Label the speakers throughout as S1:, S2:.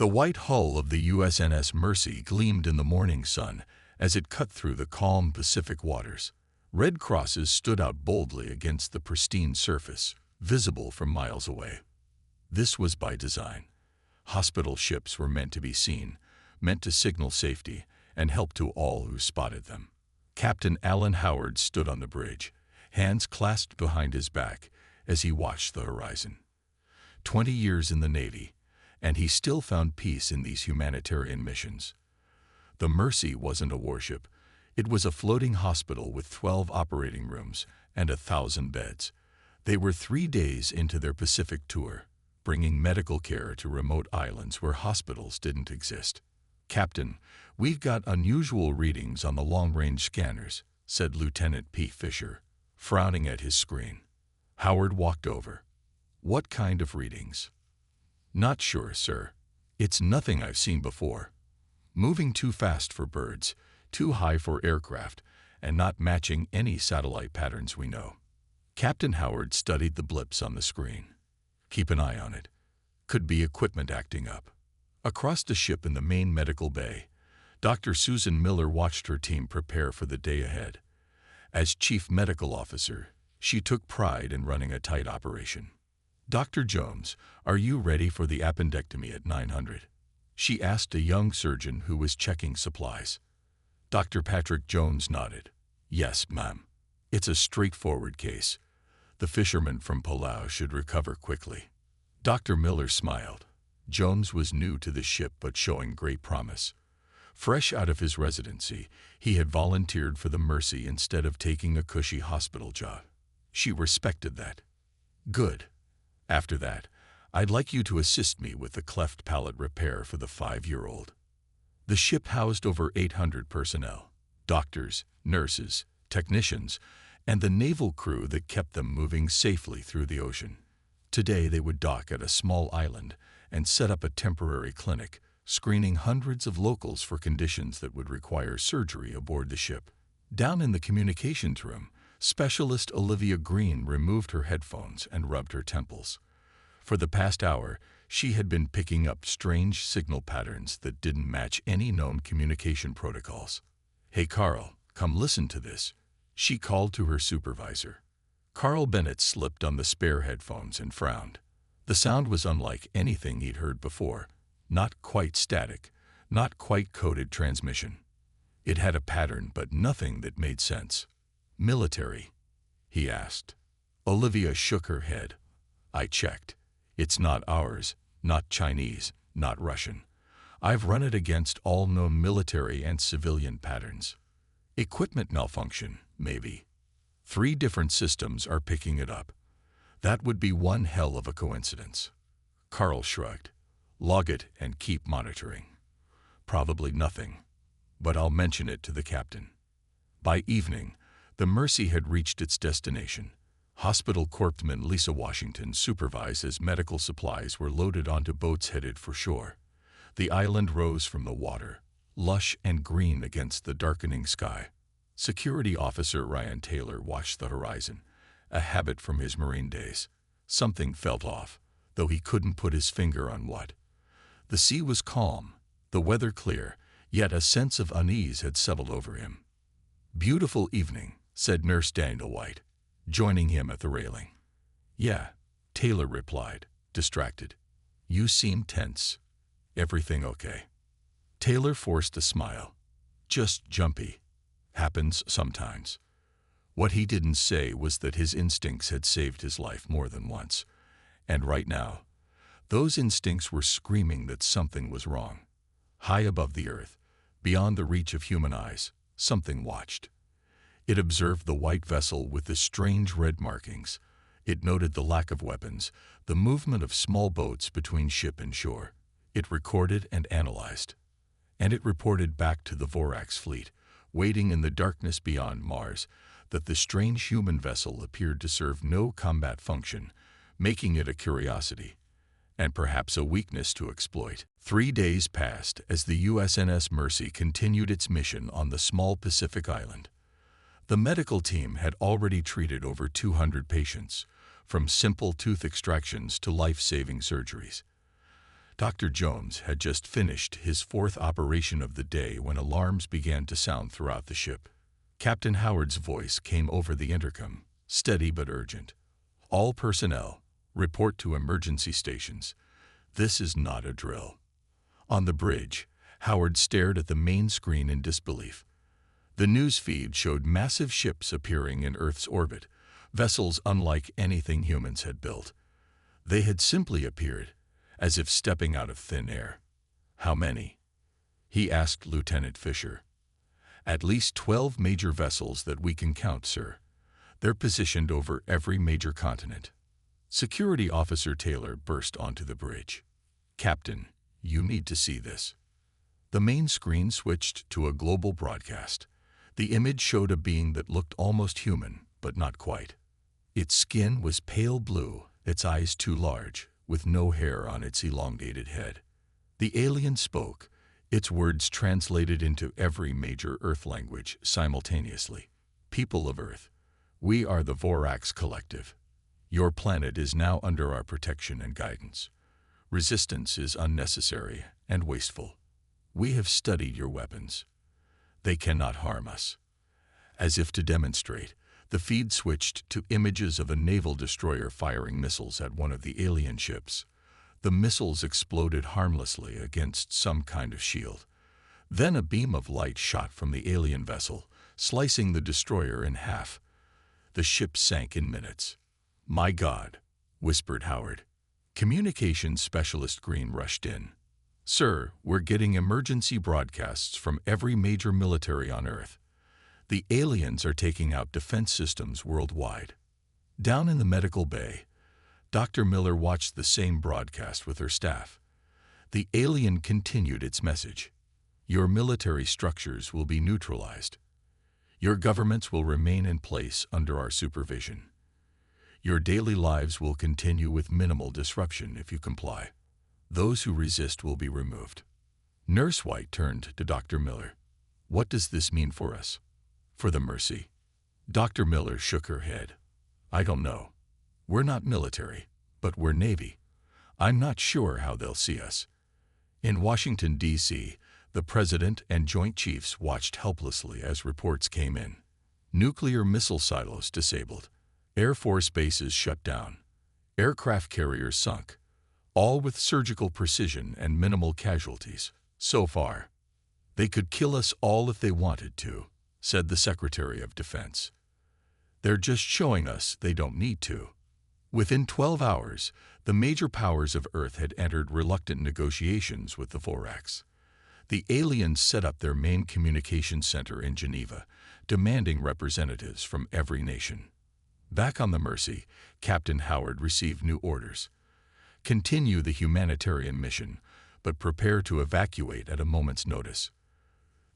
S1: The white hull of the USNS Mercy gleamed in the morning sun as it cut through the calm Pacific waters. Red crosses stood out boldly against the pristine surface, visible from miles away. This was by design. Hospital ships were meant to be seen, meant to signal safety and help to all who spotted them. Captain Alan Howard stood on the bridge, hands clasped behind his back as he watched the horizon. 20 years in the Navy, and he still found peace in these humanitarian missions. The Mercy wasn't a warship. It was a floating hospital with 12 operating rooms and 1,000 beds. They were 3 days into their Pacific tour, bringing medical care to remote islands where hospitals didn't exist. "Captain, we've got unusual readings on the long-range scanners," said Lieutenant P. Fisher, frowning at his screen. Howard walked over. "What kind of readings?" "Not sure, sir. It's nothing I've seen before. Moving too fast for birds, too high for aircraft, and not matching any satellite patterns we know." Captain Howard studied the blips on the screen. "Keep an eye on it. Could be equipment acting up." Across the ship in the main medical bay, Dr. Susan Miller watched her team prepare for the day ahead. As Chief Medical Officer, she took pride in running a tight operation. "Dr. Jones, are you ready for the appendectomy at 900? She asked a young surgeon who was checking supplies. Dr. Patrick Jones nodded. "Yes, ma'am. It's a straightforward case. The fisherman from Palau should recover quickly." Dr. Miller smiled. Jones was new to the ship but showing great promise. Fresh out of his residency, he had volunteered for the Mercy instead of taking a cushy hospital job. She respected that. "Good. After that, I'd like you to assist me with the cleft palate repair for the 5-year-old. The ship housed over 800 personnel, doctors, nurses, technicians, and the naval crew that kept them moving safely through the ocean. Today they would dock at a small island and set up a temporary clinic, screening hundreds of locals for conditions that would require surgery aboard the ship. Down in the communications room, Specialist Olivia Green removed her headphones and rubbed her temples. For the past hour, she had been picking up strange signal patterns that didn't match any known communication protocols. "Hey Carl, come listen to this," she called to her supervisor. Carl Bennett slipped on the spare headphones and frowned. The sound was unlike anything he'd heard before. Not quite static, not quite coded transmission. It had a pattern, but nothing that made sense. "Military?" he asked. Olivia shook her head. "I checked. It's not ours, not Chinese, not Russian. I've run it against all known military and civilian patterns. Equipment malfunction, maybe. 3 different systems are picking it up. That would be one hell of a coincidence." Carl shrugged. "Log it and keep monitoring." "Probably nothing, but I'll mention it to the captain." By evening, the Mercy had reached its destination. Hospital Corpsman Lisa Washington supervised as medical supplies were loaded onto boats headed for shore. The island rose from the water, lush and green against the darkening sky. Security Officer Ryan Taylor watched the horizon, a habit from his Marine days. Something felt off, though he couldn't put his finger on what. The sea was calm, the weather clear, yet a sense of unease had settled over him. "Beautiful evening," said Nurse Daniel White, joining him at the railing. "Yeah," Taylor replied, distracted. "You seem tense. Everything okay?" Taylor forced a smile. "Just jumpy. Happens sometimes." What he didn't say was that his instincts had saved his life more than once. And right now, those instincts were screaming that something was wrong. High above the earth, beyond the reach of human eyes, something watched. It observed the white vessel with the strange red markings. It noted the lack of weapons, the movement of small boats between ship and shore. It recorded and analyzed. And it reported back to the Vorax fleet, waiting in the darkness beyond Mars, that the strange human vessel appeared to serve no combat function, making it a curiosity, and perhaps a weakness to exploit. 3 days passed as the USNS Mercy continued its mission on the small Pacific island. The medical team had already treated over 200 patients, from simple tooth extractions to life-saving surgeries. Dr. Jones had just finished his fourth operation of the day when alarms began to sound throughout the ship. Captain Howard's voice came over the intercom, steady but urgent. "All personnel, report to emergency stations. This is not a drill." On the bridge, Howard stared at the main screen in disbelief. The news feed showed massive ships appearing in Earth's orbit, vessels unlike anything humans had built. They had simply appeared, as if stepping out of thin air. "How many?" he asked Lieutenant Fisher. "At least 12 major vessels that we can count, sir. They're positioned over every major continent." Security Officer Taylor burst onto the bridge. "Captain, you need to see this." The main screen switched to a global broadcast. The image showed a being that looked almost human, but not quite. Its skin was pale blue, its eyes too large, with no hair on its elongated head. The alien spoke, its words translated into every major Earth language simultaneously. "People of Earth, we are the Vorax Collective. Your planet is now under our protection and guidance. Resistance is unnecessary and wasteful. We have studied your weapons. They cannot harm us." As if to demonstrate, the feed switched to images of a naval destroyer firing missiles at one of the alien ships. The missiles exploded harmlessly against some kind of shield. Then a beam of light shot from the alien vessel, slicing the destroyer in half. The ship sank in minutes. "My God," whispered Howard. Communications Specialist Green rushed in. "Sir, we're getting emergency broadcasts from every major military on Earth. The aliens are taking out defense systems worldwide." Down in the medical bay, Dr. Miller watched the same broadcast with her staff. The alien continued its message. "Your military structures will be neutralized. Your governments will remain in place under our supervision. Your daily lives will continue with minimal disruption if you comply. Those who resist will be removed." Nurse White turned to Dr. Miller. "What does this mean for us? For the Mercy?" Dr. Miller shook her head. "I don't know. We're not military, but we're Navy. I'm not sure how they'll see us." In Washington, D.C., the President and Joint Chiefs watched helplessly as reports came in. Nuclear missile silos disabled. Air Force bases shut down. Aircraft carriers sunk. All with surgical precision and minimal casualties. So far. "They could kill us all if they wanted to," said the Secretary of Defense. "They're just showing us they don't need to." Within 12 hours, the major powers of Earth had entered reluctant negotiations with the Vorax. The aliens set up their main communications center in Geneva, demanding representatives from every nation. Back on the Mercy, Captain Howard received new orders. Continue the humanitarian mission, but prepare to evacuate at a moment's notice.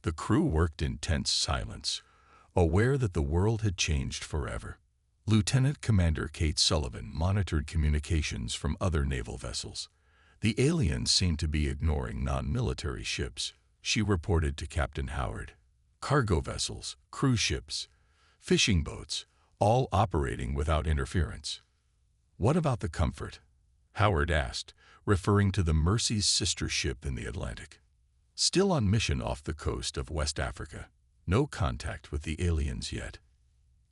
S1: The crew worked in tense silence, aware that the world had changed forever. Lieutenant Commander Kate Sullivan monitored communications from other naval vessels. The aliens seemed to be ignoring non-military ships, she reported to Captain Howard. Cargo vessels, cruise ships, fishing boats, all operating without interference. "What about the Comfort?" Howard asked, referring to the Mercy's sister ship in the Atlantic. "Still on mission off the coast of West Africa. No contact with the aliens yet."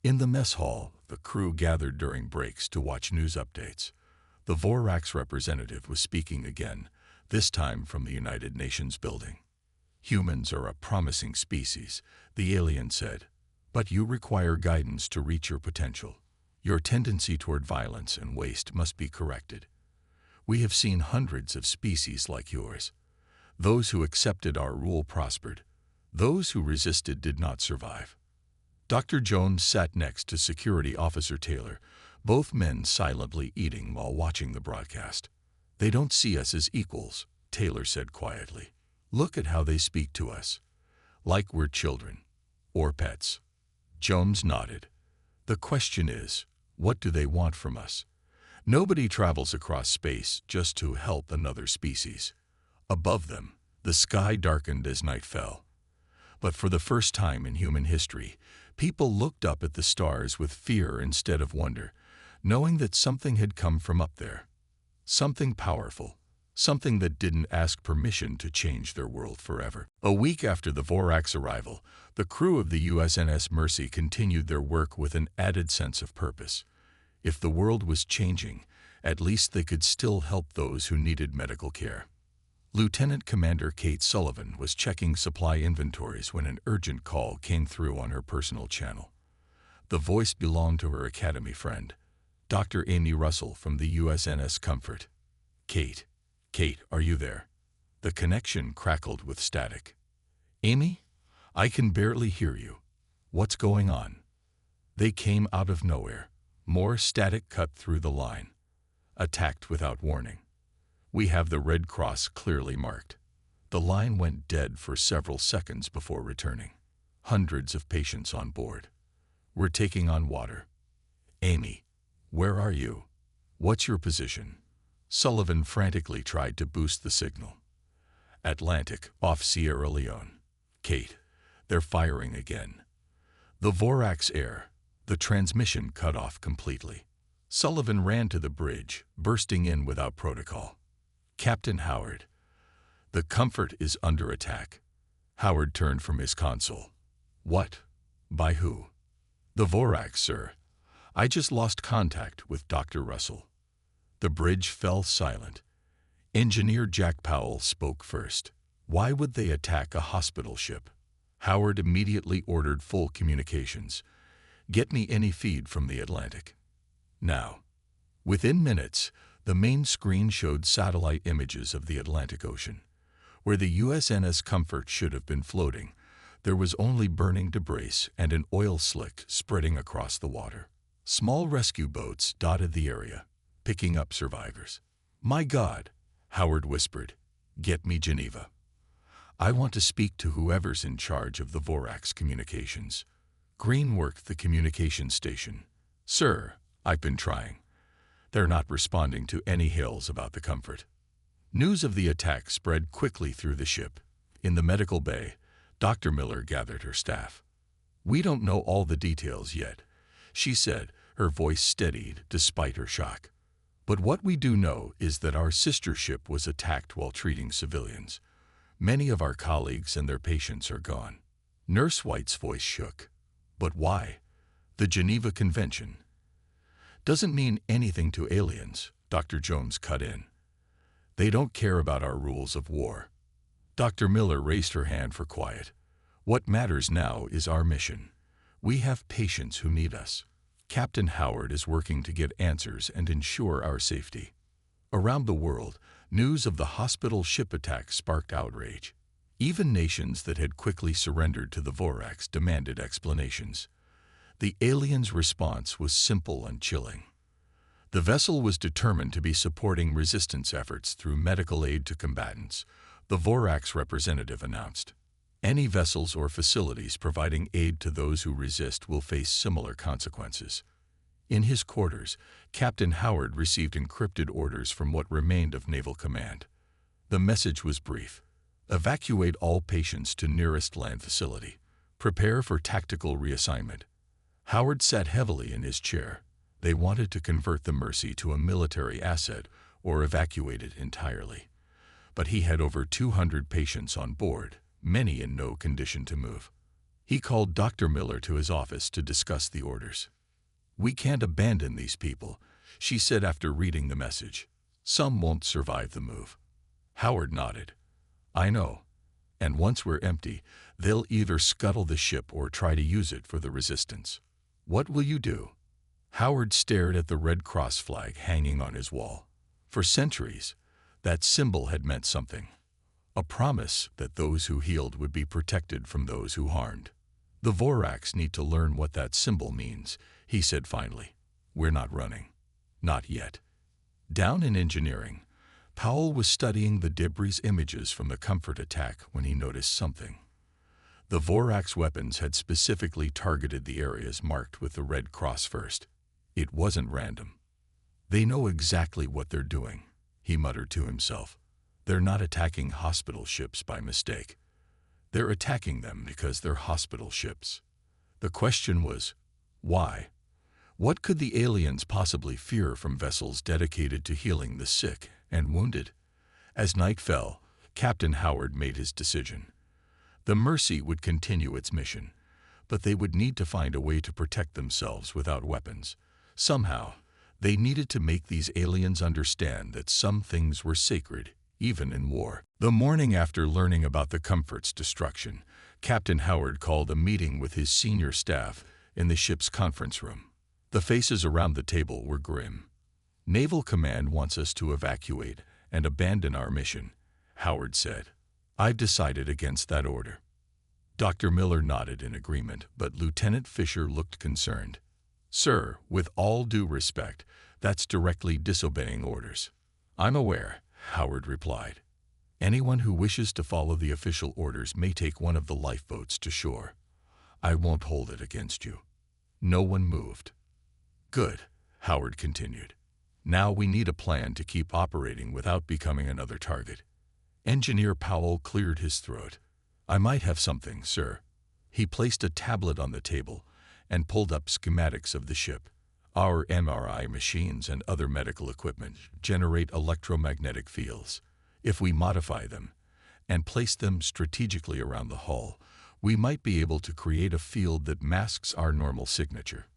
S1: In the mess hall, the crew gathered during breaks to watch news updates. The Vorax representative was speaking again, this time from the United Nations building. "Humans are a promising species," the alien said, "but you require guidance to reach your potential. Your tendency toward violence and waste must be corrected. We have seen hundreds of species like yours. Those who accepted our rule prospered. Those who resisted did not survive." Dr. Jones sat next to Security Officer Taylor, both men silently eating while watching the broadcast. "They don't see us as equals," Taylor said quietly. "Look at how they speak to us. Like we're children. Or pets." Jones nodded. "The question is, what do they want from us? Nobody travels across space just to help another species." Above them, the sky darkened as night fell. But for the first time in human history, people looked up at the stars with fear instead of wonder, knowing that something had come from up there. Something powerful, something that didn't ask permission to change their world forever. A week after the Vorax arrival, the crew of the USNS Mercy continued their work with an added sense of purpose. If the world was changing, at least they could still help those who needed medical care. Lieutenant Commander Kate Sullivan was checking supply inventories when an urgent call came through on her personal channel. The voice belonged to her academy friend, Dr. Amy Russell from the USNS Comfort. Kate, are you there? The connection crackled with static. Amy? I can barely hear you. What's going on? They came out of nowhere. More static cut through the line. Attacked without warning. We have the red cross clearly marked. The line went dead for several seconds before returning. Hundreds of patients on board. We're taking on water. Amy, where are you? What's your position? Sullivan frantically tried to boost the signal. Atlantic, off Sierra Leone. Kate, they're firing again. The Vorax air. The transmission cut off completely. Sullivan ran to the bridge, bursting in without protocol. Captain Howard, the Comfort is under attack. Howard turned from his console. What? By who? The Vorax, sir. I just lost contact with Dr. Russell. The bridge fell silent. Engineer Jack Powell spoke first. Why would they attack a hospital ship? Howard immediately ordered full communications. Get me any feed from the Atlantic. Now. Within minutes, the main screen showed satellite images of the Atlantic Ocean. Where the USNS Comfort should have been floating, there was only burning debris and an oil slick spreading across the water. Small rescue boats dotted the area, picking up survivors. My God, Howard whispered, get me Geneva. I want to speak to whoever's in charge of the Vorax communications. Green worked the communication station. Sir, I've been trying. They're not responding to any hails about the Comfort. News of the attack spread quickly through the ship. In the medical bay, Dr. Miller gathered her staff. We don't know all the details yet, she said, her voice steadied despite her shock. But what we do know is that our sister ship was attacked while treating civilians. Many of our colleagues and their patients are gone. Nurse White's voice shook. But why? The Geneva Convention doesn't mean anything to aliens, Dr. Jones cut in. They don't care about our rules of war. Dr. Miller raised her hand for quiet. What matters now is our mission. We have patients who need us. Captain Howard is working to get answers and ensure our safety. Around the world, news of the hospital ship attack sparked outrage. Even nations that had quickly surrendered to the Vorax demanded explanations. The aliens' response was simple and chilling. The vessel was determined to be supporting resistance efforts through medical aid to combatants, the Vorax representative announced. Any vessels or facilities providing aid to those who resist will face similar consequences. In his quarters, Captain Howard received encrypted orders from what remained of Naval Command. The message was brief. Evacuate all patients to nearest land facility. Prepare for tactical reassignment. Howard sat heavily in his chair. They wanted to convert the Mercy to a military asset or evacuate it entirely. But he had over 200 patients on board, many in no condition to move. He called Dr. Miller to his office to discuss the orders. We can't abandon these people, she said after reading the message. Some won't survive the move. Howard nodded. I know. And once we're empty, they'll either scuttle the ship or try to use it for the resistance. What will you do? Howard stared at the Red Cross flag hanging on his wall. For centuries, that symbol had meant something. A promise that those who healed would be protected from those who harmed. The Vorax need to learn what that symbol means, he said finally. We're not running. Not yet. Down in engineering, Powell was studying the debris images from the Comfort attack when he noticed something. The Vorax weapons had specifically targeted the areas marked with the Red Cross first. It wasn't random. They know exactly what they're doing, he muttered to himself. They're not attacking hospital ships by mistake. They're attacking them because they're hospital ships. The question was, why? What could the aliens possibly fear from vessels dedicated to healing the sick and wounded? As night fell, Captain Howard made his decision. The Mercy would continue its mission, but they would need to find a way to protect themselves without weapons. Somehow, they needed to make these aliens understand that some things were sacred, even in war. The morning after learning about the Comfort's destruction, Captain Howard called a meeting with his senior staff in the ship's conference room. The faces around the table were grim. "Naval Command wants us to evacuate and abandon our mission," Howard said. "I've decided against that order." Dr. Miller nodded in agreement, but Lieutenant Fisher looked concerned. "Sir, with all due respect, that's directly disobeying orders." "I'm aware," Howard replied. "Anyone who wishes to follow the official orders may take one of the lifeboats to shore. I won't hold it against you." No one moved. "Good," Howard continued. "Now we need a plan to keep operating without becoming another target." Engineer Powell cleared his throat. "I might have something, sir." He placed a tablet on the table and pulled up schematics of the ship. "Our MRI machines and other medical equipment generate electromagnetic fields. If we modify them and place them strategically around the hull, we might be able to create a field that masks our normal signature."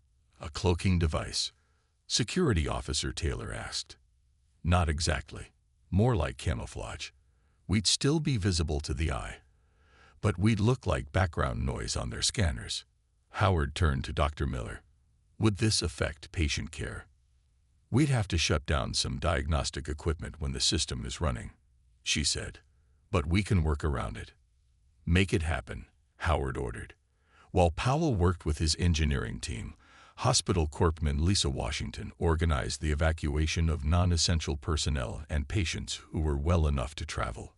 S1: "A cloaking device?" Security Officer Taylor asked. "Not exactly. More like camouflage. We'd still be visible to the eye, but we'd look like background noise on their scanners." Howard turned to Dr. Miller. "Would this affect patient care?" "We'd have to shut down some diagnostic equipment when the system is running," she said. "But we can work around it." "Make it happen," Howard ordered. While Powell worked with his engineering team, Hospital Corpsman Lisa Washington organized the evacuation of non-essential personnel and patients who were well enough to travel.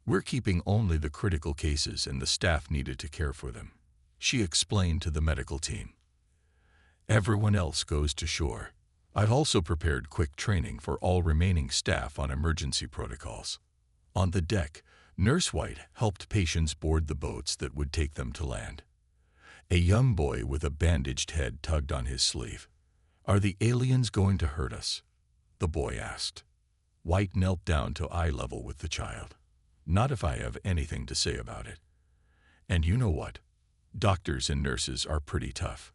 S1: "We're keeping only the critical cases and the staff needed to care for them," she explained to the medical team. "Everyone else goes to shore." I've also prepared quick training for all remaining staff on emergency protocols. On the deck, Nurse White helped patients board the boats that would take them to land. A young boy with a bandaged head tugged on his sleeve. "Are the aliens going to hurt us?" the boy asked. White knelt down to eye level with the child. "Not if I have anything to say about it. And you know what? Doctors and nurses are pretty tough.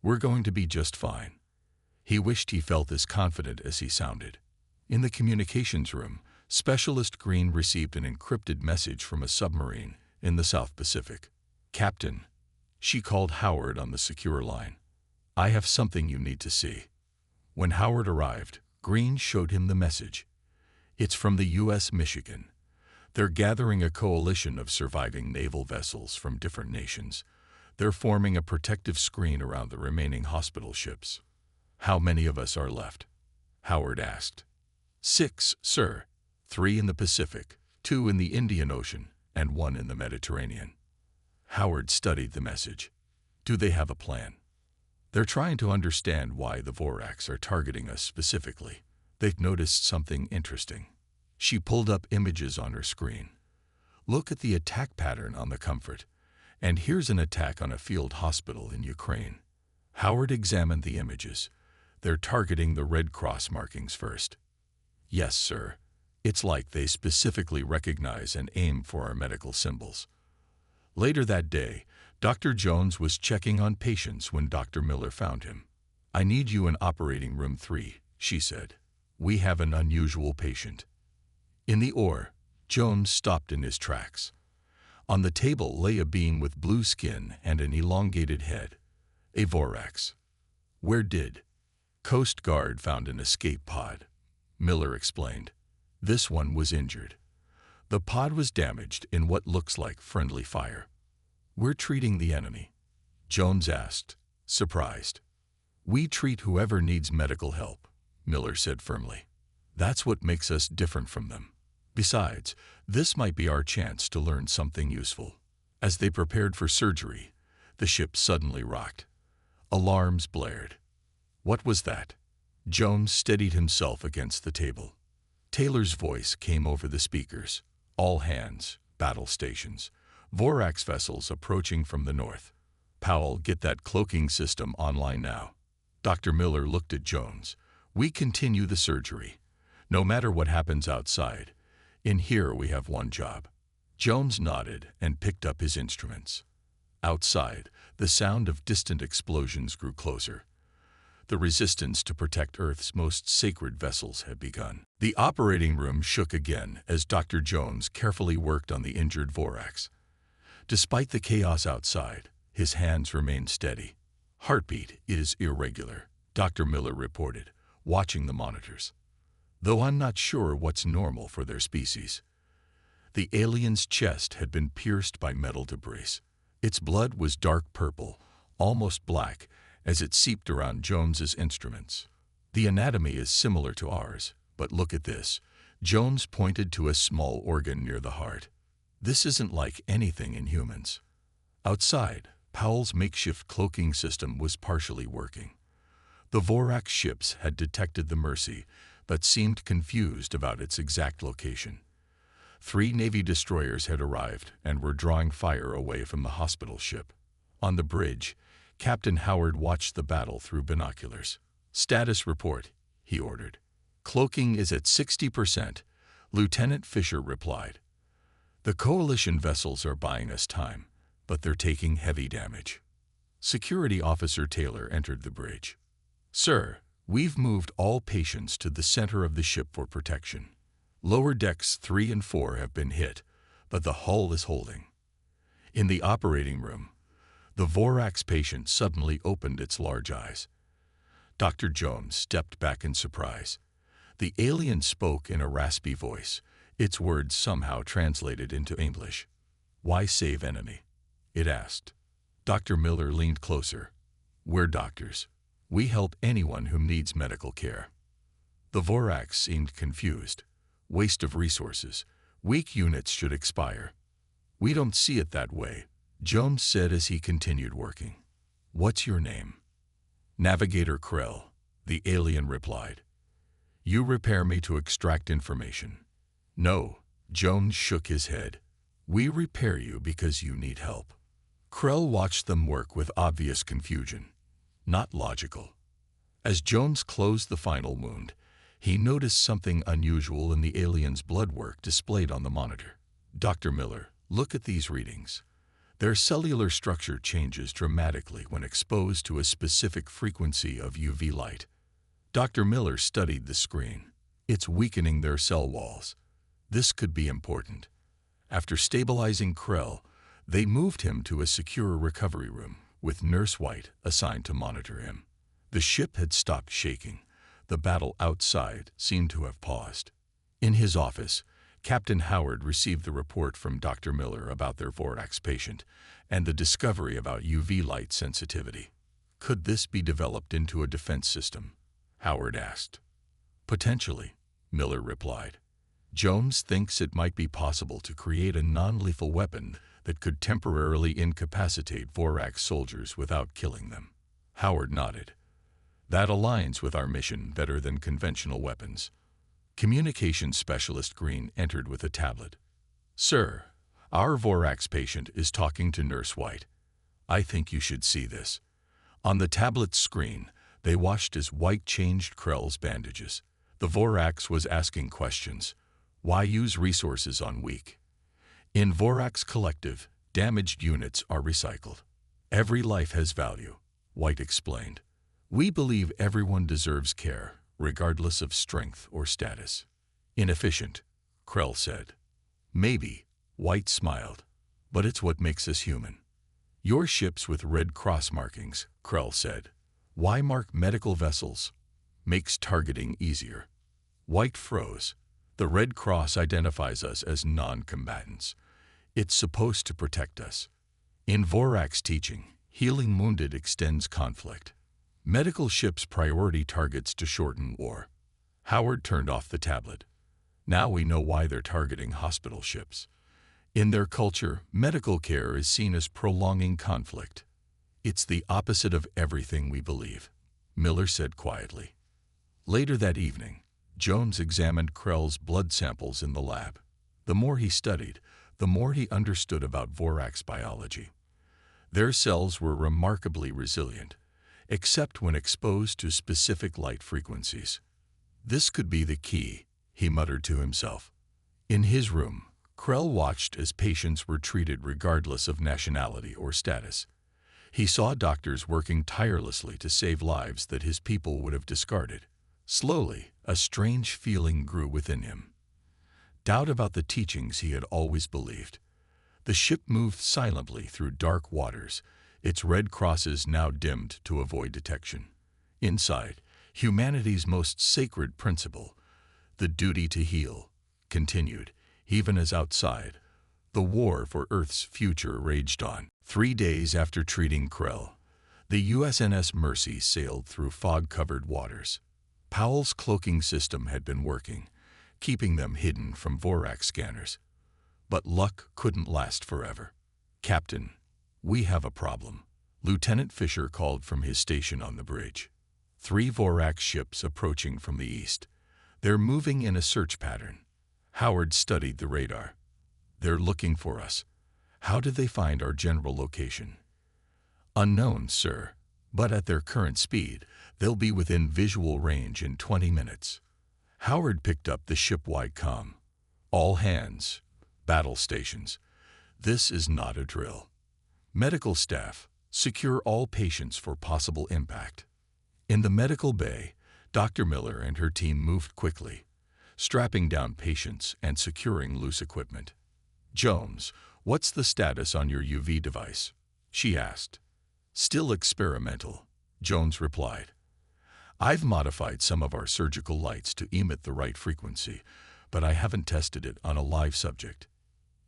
S1: We're going to be just fine." He wished he felt as confident as he sounded. In the communications room, Specialist Green received an encrypted message from a submarine in the South Pacific. "Captain," she called Howard on the secure line. "I have something you need to see." When Howard arrived, Green showed him the message. "It's from the U.S. Michigan. They're gathering a coalition of surviving naval vessels from different nations. They're forming a protective screen around the remaining hospital ships." "How many of us are left?" Howard asked. 6, sir. 3 in the Pacific, 2 in the Indian Ocean, and 1 in the Mediterranean." Howard studied the message. "Do they have a plan?" "They're trying to understand why the Vorax are targeting us specifically. They've noticed something interesting." She pulled up images on her screen. "Look at the attack pattern on the Comfort, and here's an attack on a field hospital in Ukraine." Howard examined the images. "They're targeting the Red Cross markings first." "Yes, sir. It's like they specifically recognize and aim for our medical symbols." Later that day, Dr. Jones was checking on patients when Dr. Miller found him. "I need you in operating room 3, she said. "We have an unusual patient." In the OR, Jones stopped in his tracks. On the table lay a being with blue skin and an elongated head. A Vorax. "Where did?" "Coast Guard found an escape pod," Miller explained. "This one was injured. The pod was damaged in what looks like friendly fire." "We're treating the enemy?" Jones asked, surprised. "We treat whoever needs medical help," Miller said firmly. "That's what makes us different from them. Besides, this might be our chance to learn something useful." As they prepared for surgery, the ship suddenly rocked. Alarms blared. "What was that?" Jones steadied himself against the table. Taylor's voice came over the speakers. "All hands, battle stations. Vorax vessels approaching from the north. Powell, get that cloaking system online now." Dr. Miller looked at Jones. "We continue the surgery. No matter what happens outside, In here we have one job. Jones nodded and picked up his instruments. Outside, the sound of distant explosions grew closer. The resistance to protect Earth's most sacred vessels had begun. The operating room shook again as Dr. Jones carefully worked on the injured Vorax. Despite the chaos outside, his hands remained steady. Heartbeat is irregular, Dr. Miller reported, watching the monitors. Though I'm not sure what's normal for their species. The alien's chest had been pierced by metal debris. Its blood was dark purple, almost black, as it seeped around Jones's instruments. The anatomy is similar to ours, but look at this. Jones pointed to a small organ near the heart. This isn't like anything in humans. Outside, Powell's makeshift cloaking system was partially working. The Vorax ships had detected the Mercy, but seemed confused about its exact location. 3 Navy destroyers had arrived and were drawing fire away from the hospital ship. On the bridge, Captain Howard watched the battle through binoculars. "Status report," he ordered. "Cloaking is at 60%, Lieutenant Fisher replied. "The Coalition vessels are buying us time, but they're taking heavy damage." Security Officer Taylor entered the bridge. "Sir, we've moved all patients to the center of the ship for protection. Lower decks 3 and 4 have been hit, but the hull is holding." In the operating room, the Vorax patient suddenly opened its large eyes. Dr. Jones stepped back in surprise. The alien spoke in a raspy voice, its words somehow translated into English. "Why save enemy?" it asked. Dr. Miller leaned closer. "We're doctors. We help anyone who needs medical care." The Vorax seemed confused. "Waste of resources. Weak units should expire." "We don't see it that way," Jones said as he continued working. "What's your name?" "Navigator Krell," the alien replied. "You repair me to extract information." "No," Jones shook his head. "We repair you because you need help." Krell watched them work with obvious confusion. Not logical. As Jones closed the final wound, he noticed something unusual in the alien's blood work displayed on the monitor. "Dr. Miller, look at these readings. Their cellular structure changes dramatically when exposed to a specific frequency of UV light." Dr. Miller studied the screen. "It's weakening their cell walls. This could be important." After stabilizing Krell, they moved him to a secure recovery room, with Nurse White assigned to monitor him. The ship had stopped shaking. The battle outside seemed to have paused. In his office, Captain Howard received the report from Dr. Miller about their Vorax patient and the discovery about UV light sensitivity. "Could this be developed into a defense system?" Howard asked. "Potentially," Miller replied. "Jones thinks it might be possible to create a non-lethal weapon that could temporarily incapacitate Vorax soldiers without killing them." Howard nodded. "That aligns with our mission better than conventional weapons." Communications Specialist Green entered with a tablet. "Sir, our Vorax patient is talking to Nurse White. I think you should see this." On the tablet's screen, they watched as White changed Krell's bandages. The Vorax was asking questions. Why use resources on weak? In Vorax Collective, damaged units are recycled. Every life has value, White explained. We believe everyone deserves care, regardless of strength or status. Inefficient, Krell said. Maybe, White smiled, but it's what makes us human. Your ships with red cross markings, Krell said. Why mark medical vessels? Makes targeting easier. White froze. The Red Cross identifies us as non-combatants. It's supposed to protect us. In Vorax teaching, healing wounded extends conflict. Medical ships priority targets to shorten war. Howard turned off the tablet. Now we know why they're targeting hospital ships. In their culture, medical care is seen as prolonging conflict. It's the opposite of everything we believe, Miller said quietly. Later that evening, Jones examined Krell's blood samples in the lab. The more he studied, the more he understood about Vorax biology. Their cells were remarkably resilient, except when exposed to specific light frequencies. This could be the key, he muttered to himself. In his room, Krell watched as patients were treated regardless of nationality or status. He saw doctors working tirelessly to save lives that his people would have discarded. Slowly, a strange feeling grew within him. Doubt about the teachings he had always believed. The ship moved silently through dark waters, its red crosses now dimmed to avoid detection. Inside, humanity's most sacred principle, the duty to heal, continued, even as outside, the war for Earth's future raged on. 3 days after treating Krell, the USNS Mercy sailed through fog-covered waters. Powell's cloaking system had been working, keeping them hidden from Vorax scanners. But luck couldn't last forever. "Captain, we have a problem," Lieutenant Fisher called from his station on the bridge. 3 Vorax ships approaching from the east. They're moving in a search pattern. Howard studied the radar. "They're looking for us. How did they find our general location?" "Unknown, sir, but at their current speed, they'll be within visual range in 20 minutes. Howard picked up the ship-wide comm. "All hands. Battle stations. This is not a drill. Medical staff, secure all patients for possible impact." In the medical bay, Dr. Miller and her team moved quickly, strapping down patients and securing loose equipment. "Jones, what's the status on your UV device?" she asked. "Still experimental," Jones replied. "I've modified some of our surgical lights to emit the right frequency, but I haven't tested it on a live subject."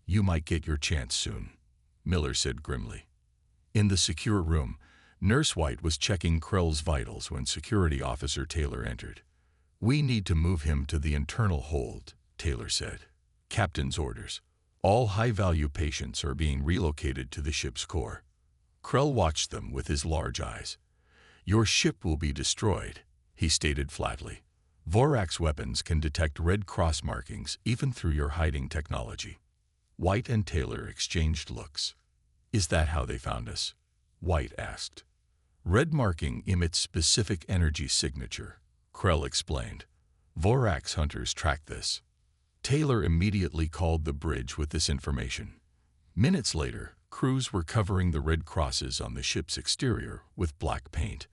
S1: "You might get your chance soon," Miller said grimly. In the secure room, Nurse White was checking Krell's vitals when Security Officer Taylor entered. "We need to move him to the internal hold," Taylor said. "Captain's orders. All high-value patients are being relocated to the ship's core." Krell watched them with his large eyes. "Your ship will be destroyed," he stated flatly. "Vorax weapons can detect red cross markings even through your hiding technology." White and Taylor exchanged looks. "Is that how they found us?" White asked. "Red marking emits specific energy signature," Krell explained. "Vorax hunters track this." Taylor immediately called the bridge with this information. Minutes later, crews were covering the red crosses on the ship's exterior with black paint.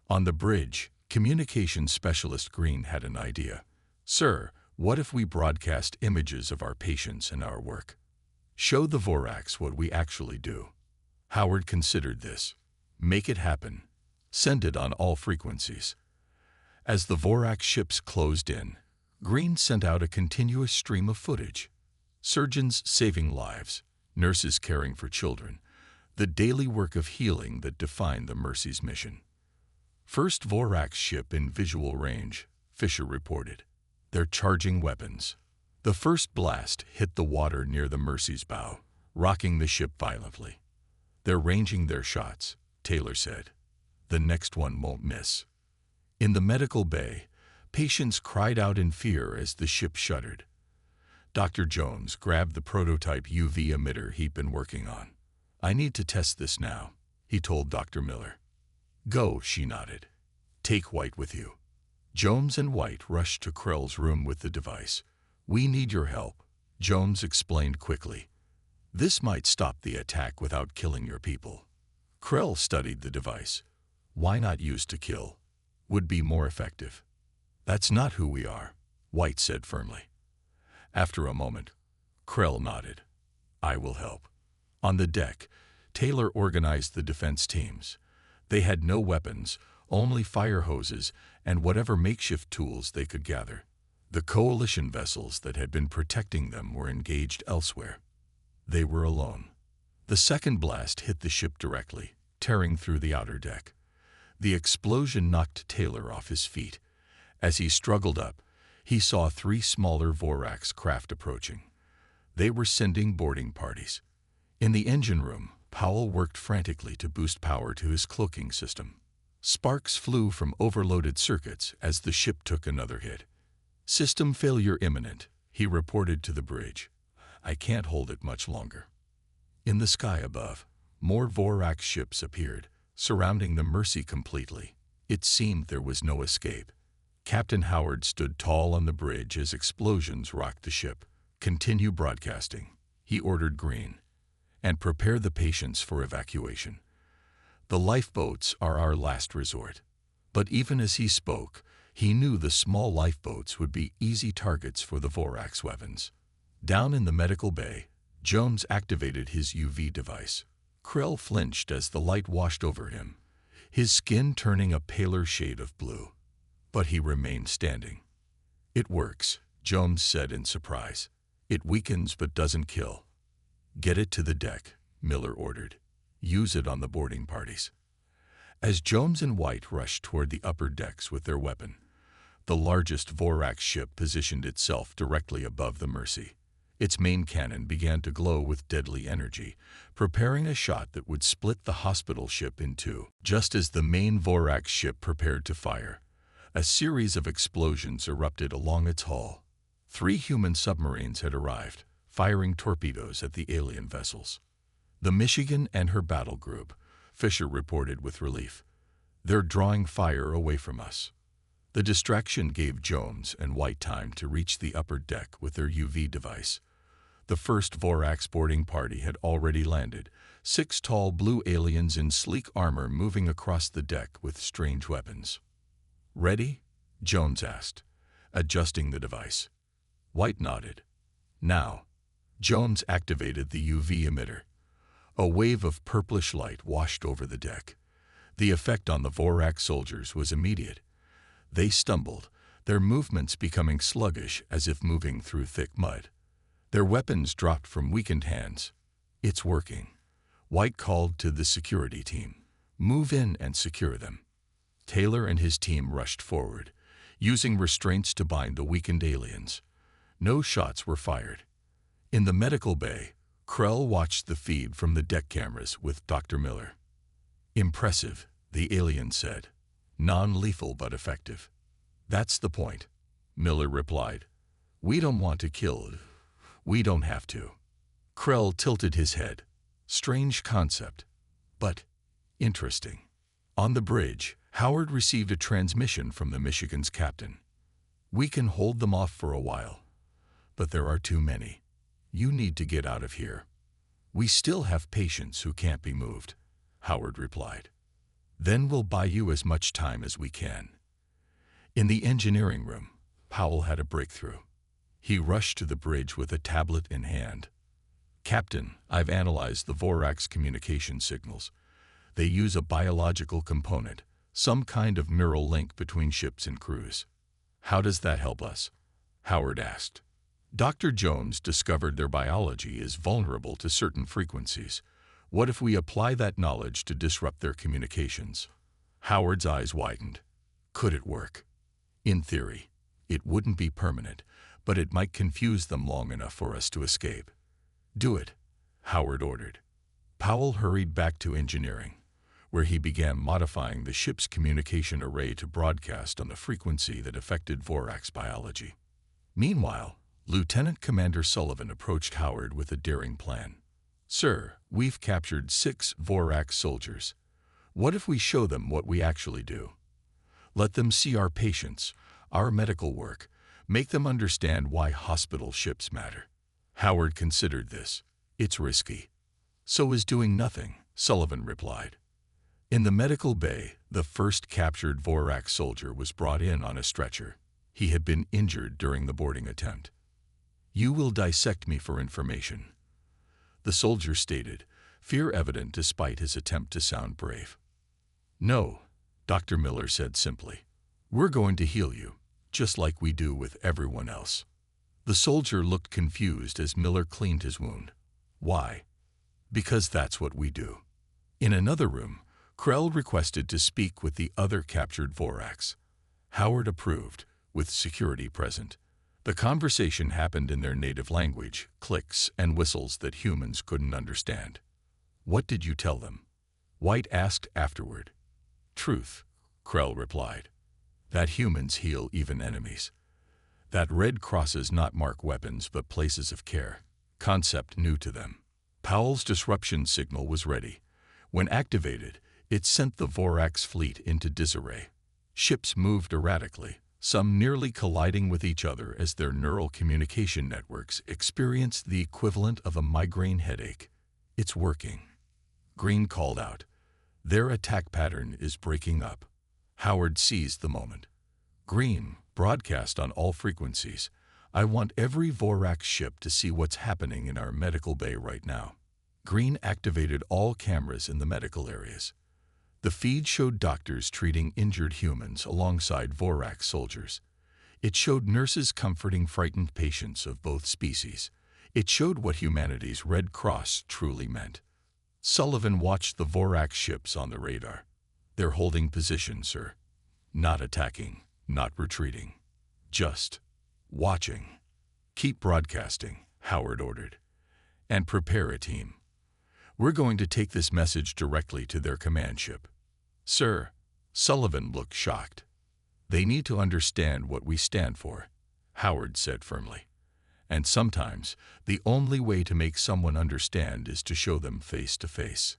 S1: On the bridge, communications specialist Green had an idea. "Sir, what if we broadcast images of our patients and our work? Show the Vorax what we actually do." Howard considered this. "Make it happen. Send it on all frequencies." As the Vorax ships closed in, Green sent out a continuous stream of footage. Surgeons saving lives, nurses caring for children, the daily work of healing that defined the Mercy's mission. "First Vorax ship in visual range," Fisher reported. "They're charging weapons." The first blast hit the water near the Mercy's bow, rocking the ship violently. "They're ranging their shots," Taylor said. "The next one won't miss." In the medical bay, patients cried out in fear as the ship shuddered. Dr. Jones grabbed the prototype UV emitter he'd been working on. "I need to test this now," he told Dr. Miller. "Go," she nodded. "Take White with you." Jones and White rushed to Krell's room with the device. "We need your help," Jones explained quickly. "This might stop the attack without killing your people." Krell studied the device. "Why not use to kill? Would be more effective." "That's not who we are," White said firmly. After a moment, Krell nodded. "I will help." On the deck, Taylor organized the defense teams. They had no weapons, only fire hoses and whatever makeshift tools they could gather. The coalition vessels that had been protecting them were engaged elsewhere. They were alone. The second blast hit the ship directly, tearing through the outer deck. The explosion knocked Taylor off his feet. As he struggled up, he saw 3 smaller Vorax craft approaching. They were sending boarding parties. In the engine room, Powell worked frantically to boost power to his cloaking system. Sparks flew from overloaded circuits as the ship took another hit. "System failure imminent," he reported to the bridge. "I can't hold it much longer." In the sky above, more Vorax ships appeared, surrounding the Mercy completely. It seemed there was no escape. Captain Howard stood tall on the bridge as explosions rocked the ship. Continue broadcasting, he ordered Green, and prepare the patients for evacuation. The lifeboats are our last resort. But even as he spoke, he knew the small lifeboats would be easy targets for the Vorax weapons. Down in the medical bay, Jones activated his UV device. Krell flinched as the light washed over him, his skin turning a paler shade of blue. But he remained standing. It works, Jones said in surprise. It weakens but doesn't kill. Get it to the deck, Miller ordered. Use it on the boarding parties. As Jones and White rushed toward the upper decks with their weapon, the largest Vorax ship positioned itself directly above the Mercy. Its main cannon began to glow with deadly energy, preparing a shot that would split the hospital ship in two. Just as the main Vorax ship prepared to fire, a series of explosions erupted along its hull. 3 human submarines had arrived, firing torpedoes at the alien vessels. The Michigan and her battle group, Fisher reported with relief. They're drawing fire away from us. The distraction gave Jones and White time to reach the upper deck with their UV device. The first Vorax boarding party had already landed, 6 tall blue aliens in sleek armor moving across the deck with strange weapons. Ready? Jones asked, adjusting the device. White nodded. Now. Jones activated the UV emitter. A wave of purplish light washed over the deck. The effect on the Vorax soldiers was immediate. They stumbled, their movements becoming sluggish as if moving through thick mud. Their weapons dropped from weakened hands. It's working. White called to the security team. Move in and secure them. Taylor and his team rushed forward, using restraints to bind the weakened aliens. No shots were fired. In the medical bay, Krell watched the feed from the deck cameras with Dr. Miller. Impressive, the alien said. Non-lethal but effective. That's the point, Miller replied. We don't want to kill. We don't have to. Krell tilted his head. Strange concept, but interesting. On the bridge, Howard received a transmission from the Michigan's captain. We can hold them off for a while, but there are too many. You need to get out of here. We still have patients who can't be moved, Howard replied. Then we'll buy you as much time as we can. In the engineering room, Powell had a breakthrough. He rushed to the bridge with a tablet in hand. Captain, I've analyzed the Vorax communication signals. They use a biological component, some kind of neural link between ships and crews. How does that help us? Howard asked. Dr. Jones discovered their biology is vulnerable to certain frequencies. What if we apply that knowledge to disrupt their communications? Howard's eyes widened. Could it work? In theory, it wouldn't be permanent, but it might confuse them long enough for us to escape. Do it, Howard ordered. Powell hurried back to engineering, where he began modifying the ship's communication array to broadcast on the frequency that affected Vorax biology. Meanwhile, Lieutenant Commander Sullivan approached Howard with a daring plan. Sir, we've captured 6 Vorax soldiers. What if we show them what we actually do? Let them see our patients, our medical work, make them understand why hospital ships matter. Howard considered this. It's risky. So is doing nothing, Sullivan replied. In the medical bay, the first captured Vorax soldier was brought in on a stretcher. He had been injured during the boarding attempt. You will dissect me for information, the soldier stated, fear evident despite his attempt to sound brave. No, Dr. Miller said simply. We're going to heal you, just like we do with everyone else. The soldier looked confused as Miller cleaned his wound. Why? Because that's what we do. In another room, Krell requested to speak with the other captured Vorax. Howard approved, with security present. The conversation happened in their native language, clicks and whistles that humans couldn't understand. What did you tell them? White asked afterward. Truth, Krell replied. That humans heal even enemies. That red crosses not mark weapons but places of care. Concept new to them. Powell's disruption signal was ready. When activated, it sent the Vorax fleet into disarray. Ships moved erratically, some nearly colliding with each other as their neural communication networks experienced the equivalent of a migraine headache. "It's working," Green called out. "Their attack pattern is breaking up." Howard seized the moment. "Green, broadcast on all frequencies. I want every Vorax ship to see what's happening in our medical bay right now." Green activated all cameras in the medical areas. The feed showed doctors treating injured humans alongside Vorax soldiers. It showed nurses comforting frightened patients of both species. It showed what humanity's Red Cross truly meant. Sullivan watched the Vorax ships on the radar. "They're holding position, sir. Not attacking, not retreating. Just watching." "Keep broadcasting," Howard ordered. "And prepare a team. We're going to take this message directly to their command ship." "Sir," Sullivan looked shocked. "They need to understand what we stand for," Howard said firmly. "And sometimes the only way to make someone understand is to show them face to face."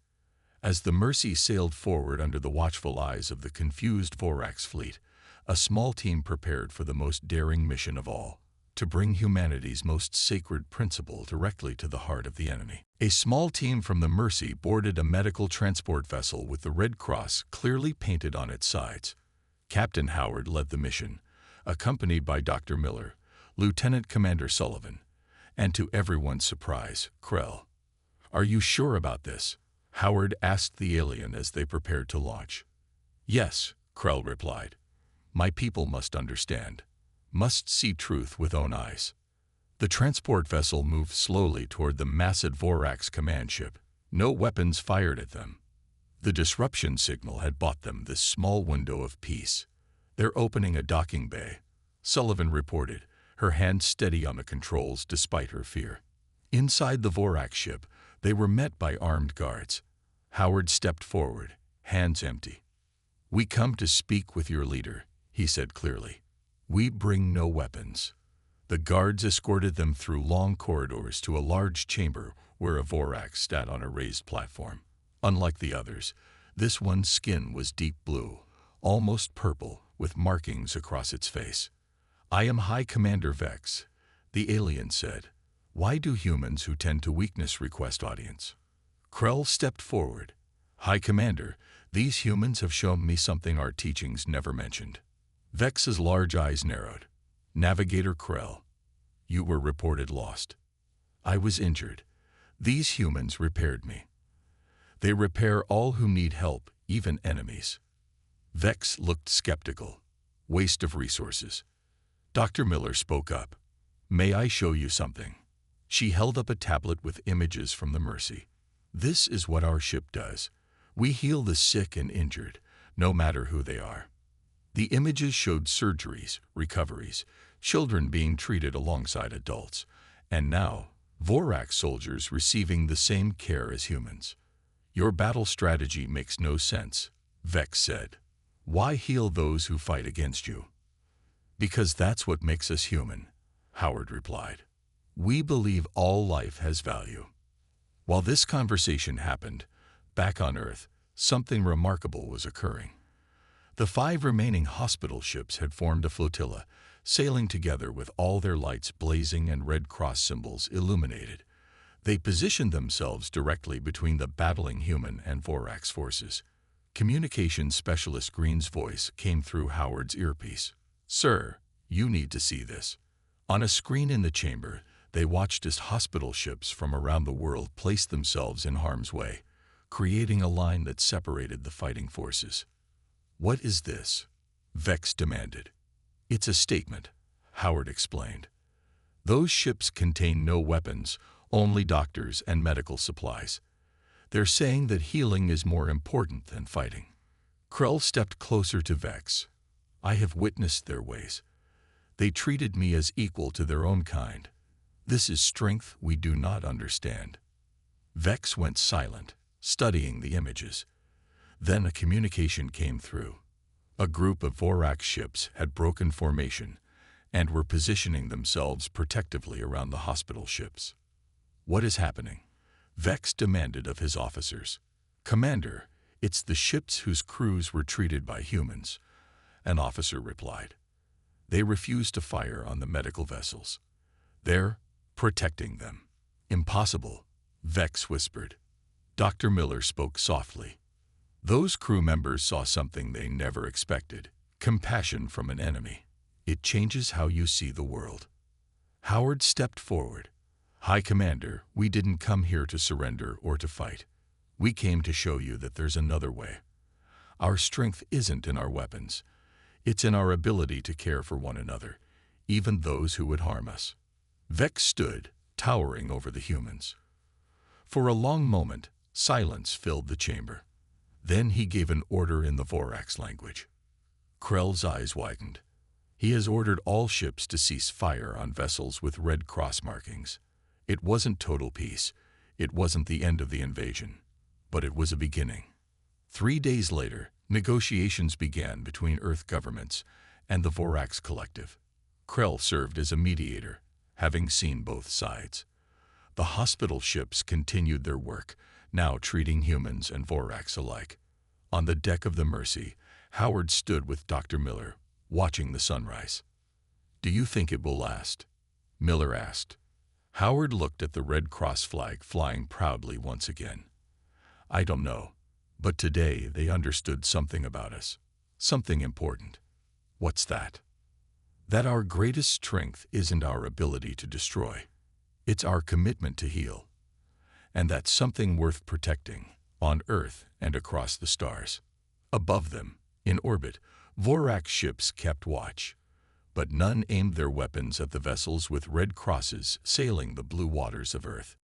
S1: As the Mercy sailed forward under the watchful eyes of the confused Vorax fleet, a small team prepared for the most daring mission of all, to bring humanity's most sacred principle directly to the heart of the enemy. A small team from the Mercy boarded a medical transport vessel with the Red Cross clearly painted on its sides. Captain Howard led the mission, accompanied by Dr. Miller, Lieutenant Commander Sullivan, and to everyone's surprise, Krell. "Are you sure about this?" Howard asked the alien as they prepared to launch. "Yes," Krell replied. "My people must understand, must see truth with own eyes." The transport vessel moved slowly toward the massive Vorax command ship. No weapons fired at them. The disruption signal had bought them this small window of peace. "They're opening a docking bay," Sullivan reported, her hand steady on the controls despite her fear. Inside the Vorax ship, they were met by armed guards. Howard stepped forward, hands empty. "We come to speak with your leader," he said clearly. "We bring no weapons." The guards escorted them through long corridors to a large chamber where a Vorax sat on a raised platform. Unlike the others, this one's skin was deep blue, almost purple, with markings across its face. "I am High Commander Vex," the alien said. "Why do humans who tend to weakness request audience?" Krell stepped forward. "High Commander, these humans have shown me something our teachings never mentioned." Vex's large eyes narrowed. "Navigator Krell, you were reported lost. I was injured. These humans repaired me. They repair all who need help, even enemies." Vex looked skeptical. "Waste of resources." Dr. Miller spoke up. "May I show you something?" She held up a tablet with images from the Mercy. "This is what our ship does. We heal the sick and injured, no matter who they are." The images showed surgeries, recoveries, children being treated alongside adults, and now, Vorax soldiers receiving the same care as humans. "Your battle strategy makes no sense," Vex said. "Why heal those who fight against you?" "Because that's what makes us human," Howard replied. "We believe all life has value." While this conversation happened, back on Earth, something remarkable was occurring. The 5 remaining hospital ships had formed a flotilla, sailing together with all their lights blazing and Red Cross symbols illuminated. They positioned themselves directly between the battling human and Vorax forces. Communications specialist Green's voice came through Howard's earpiece. "Sir, you need to see this." On a screen in the chamber, they watched as hospital ships from around the world placed themselves in harm's way, creating a line that separated the fighting forces. "What is this?" Vex demanded. "It's a statement," Howard explained. "Those ships contain no weapons, only doctors and medical supplies. They're saying that healing is more important than fighting." Krell stepped closer to Vex. "I have witnessed their ways. They treated me as equal to their own kind. This is strength we do not understand." Vex went silent, studying the images. Then a communication came through. A group of Vorax ships had broken formation and were positioning themselves protectively around the hospital ships. "What is happening?" Vex demanded of his officers. "Commander, it's the ships whose crews were treated by humans," an officer replied. They refused to fire on the medical vessels. They're protecting them. Impossible, Vex whispered. Dr. Miller spoke softly. Those crew members saw something they never expected: compassion from an enemy. It changes how you see the world. Howard stepped forward. High Commander, we didn't come here to surrender or to fight. We came to show you that there's another way. Our strength isn't in our weapons. It's in our ability to care for one another, even those who would harm us. Vex stood, towering over the humans. For a long moment, silence filled the chamber. Then he gave an order in the Vorax language. Krell's eyes widened. He has ordered all ships to cease fire on vessels with red cross markings. It wasn't total peace. It wasn't the end of the invasion. But it was a beginning. 3 days later, negotiations began between Earth governments and the Vorax Collective. Krell served as a mediator, having seen both sides. The hospital ships continued their work, now treating humans and Vorax alike. On the deck of the Mercy, Howard stood with Dr. Miller, watching the sunrise. "Do you think it will last?" Miller asked. Howard looked at the Red Cross flag flying proudly once again. "I don't know, but today they understood something about us. Something important." "What's that?" "That our greatest strength isn't our ability to destroy. It's our commitment to heal. And that's something worth protecting, on Earth and across the stars." Above them, in orbit, Vorax ships kept watch, but none aimed their weapons at the vessels with red crosses sailing the blue waters of Earth.